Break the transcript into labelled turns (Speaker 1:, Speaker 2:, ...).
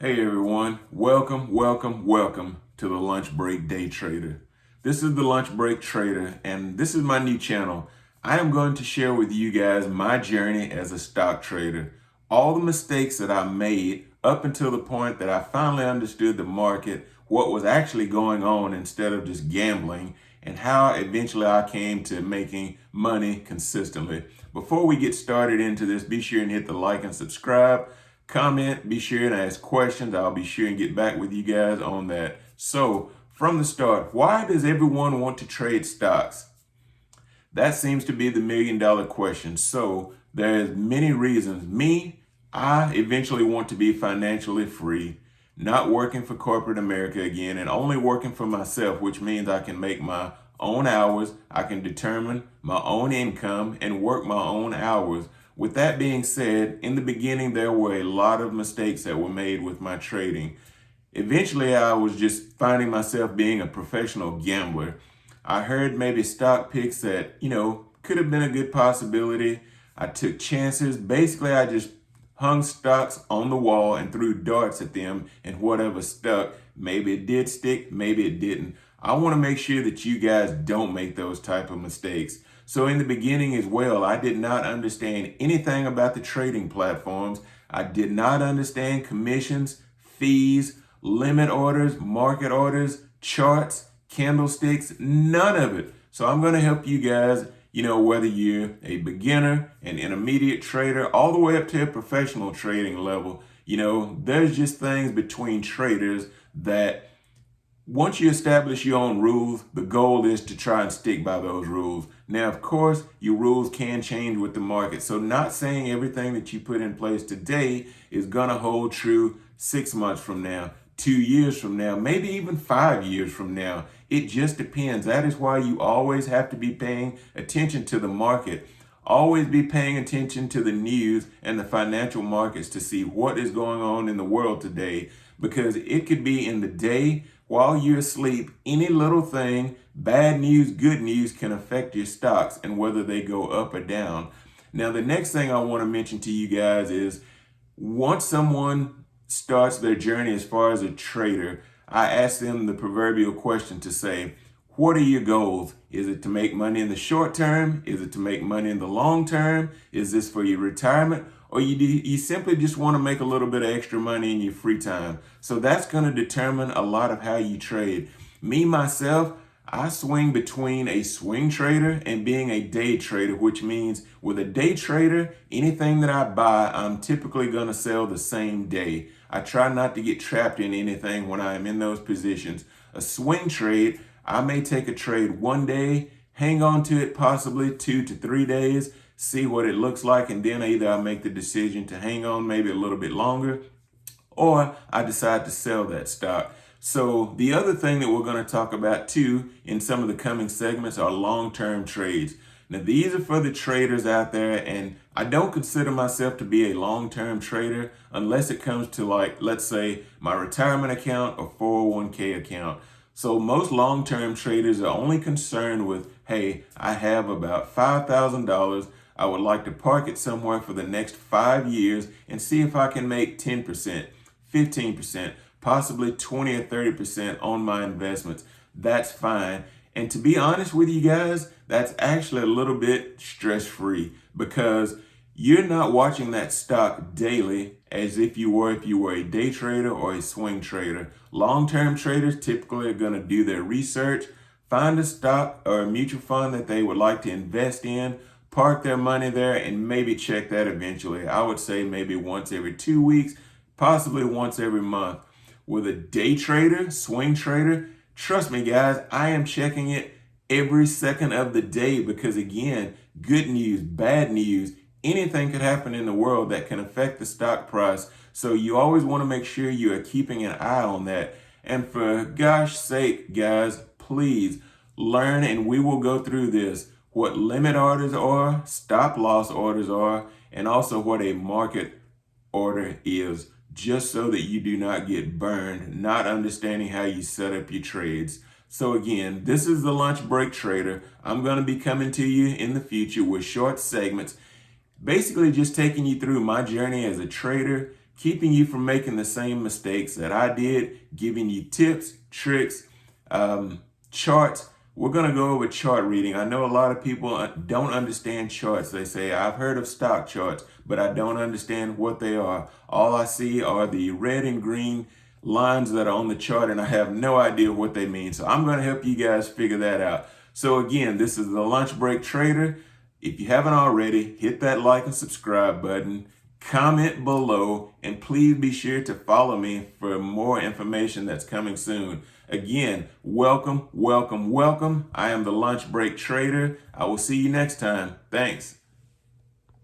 Speaker 1: Hey everyone, welcome to the Lunch Break Day Trader. This is the Lunch Break Trader and this is my new channel. I am going to share with you guys my journey as a stock trader. All the mistakes that I made up until the point that I finally understood the market, what was actually going on instead of just gambling, and how eventually I came to making money consistently. Before we get started into this, be sure and hit the like and subscribe. Comment, be sure and ask questions. I'll be sure and get back with you guys on that. So, from the start, why does everyone want to trade stocks? That seems to be the $1,000,000 question. So, there's many reasons. I eventually want to be financially free, not working for corporate America again, and only working for myself, which means I can make my own hours, I can determine my own income, and work my own hours. With that being said, in the beginning, there were a lot of mistakes that were made with my trading. Eventually, I was just finding myself being a professional gambler. I heard maybe stock picks that, could have been a good possibility. I took chances. Basically, I just hung stocks on the wall and threw darts at them, and whatever stuck, maybe it did stick, maybe it didn't. I want to make sure that you guys don't make those type of mistakes. So in the beginning as well, I did not understand anything about the trading platforms. I did not understand commissions, fees, limit orders, market orders, charts, candlesticks, none of it. So I'm going to help you guys, whether you're a beginner, an intermediate trader, all the way up to a professional trading level. There's just things between traders that once you establish your own rules, the goal is to try and stick by those rules. Now, of course, your rules can change with the market. So not saying everything that you put in place today is going to hold true 6 months from now, 2 years from now, maybe even 5 years from now. It just depends. That is why you always have to be paying attention to the market. Always be paying attention to the news and the financial markets to see what is going on in the world today, because it could be in the day while you're asleep. Any little thing, bad news, good news, can affect your stocks and whether they go up or down. Now, the next thing I want to mention to you guys is once someone starts their journey as far as a trader, I ask them the proverbial question to say, what are your goals? Is it to make money in the short term? Is it to make money in the long term? Is this for your retirement? Or you simply just want to make a little bit of extra money in your free time? So that's going to determine a lot of how you trade. Me, myself, I swing between a swing trader and being a day trader, which means with a day trader, anything that I buy, I'm typically going to sell the same day. I try not to get trapped in anything when I am in those positions. A swing trade, I may take a trade one day, hang on to it possibly 2 to 3 days, see what it looks like, and then either I make the decision to hang on maybe a little bit longer, or I decide to sell that stock. So the other thing that we're going to talk about too in some of the coming segments are long-term trades. Now, these are for the traders out there, and I don't consider myself to be a long-term trader unless it comes to, like, let's say my retirement account or 401k account. So most long-term traders are only concerned with, hey, I have about $5,000. I would like to park it somewhere for the next 5 years and see if I can make 10%, 15%, possibly 20 or 30% on my investments. That's fine. And to be honest with you guys, that's actually a little bit stress-free, because you're not watching that stock daily as if you were a day trader or a swing trader. Long-term traders typically are going to do their research, find a stock or a mutual fund that they would like to invest in, park their money there, and maybe check that eventually. I would say maybe once every 2 weeks, possibly once every month. With a day trader, swing trader, trust me guys, I am checking it every second of the day, because again, good news, bad news, anything could happen in the world that can affect the stock price. So you always want to make sure you are keeping an eye on that. And for gosh sake, guys, please learn, and we will go through this, what limit orders are, stop loss orders are, and also what a market order is, just so that you do not get burned, not understanding how you set up your trades. So again, this is the Lunch Break Trader. I'm going to be coming to you in the future with short segments, basically just taking you through my journey as a trader, keeping you from making the same mistakes that I did, giving you tips, tricks, charts. We're going to go over chart reading. I know a lot of people don't understand charts. They say, I've heard of stock charts, but I don't understand what they are. All I see are the red and green lines that are on the chart, and I have no idea what they mean. So I'm going to help you guys figure that out. So again, this is the Lunch Break Trader. If you haven't already, hit that like and subscribe button, comment below, and please be sure to follow me for more information that's coming soon. Again, welcome, welcome, welcome. I am the Lunch Break Trader. I will see you next time. Thanks.